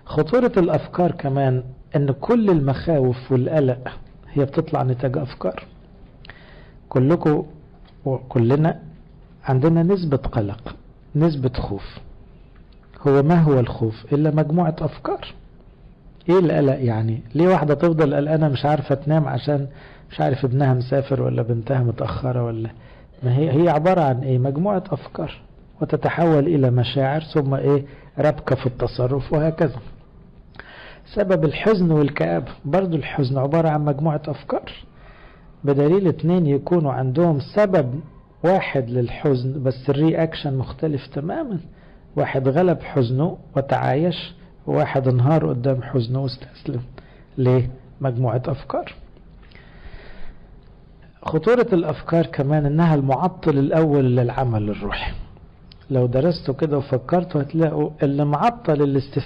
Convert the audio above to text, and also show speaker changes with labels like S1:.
S1: خطورة الأفكار كمان أن كل المخاوف والقلق هي بتطلع نتاج أفكار. كلكم وكلنا عندنا نسبة قلق، نسبة خوف. هو ما هو الخوف إلا مجموعة أفكار. إيه القلق يعني؟ ليه واحدة تفضل قلقانة مش عارفة تنام عشان مش عارف ابنها مسافر ولا بنتها متأخرة ولا ما هي عبارة عن إيه؟ مجموعة أفكار، وتتحول إلى مشاعر، ثم إيه؟ ربكة في التصرف، وهكذا. سبب الحزن والكآبة برضو، الحزن عبارة عن مجموعة أفكار، بدليل 2 يكونوا عندهم سبب واحد للحزن بس الرياكشن مختلف تماما. واحد غلب حزنه وتعايش، وواحد انهار قدام حزنه واستسلم. ليه؟ مجموعة أفكار. خطورة الأفكار كمان إنها المعطل الأول للعمل الروحي. لو درستوا كده وفكرتوا هتلاقوا اللي معطل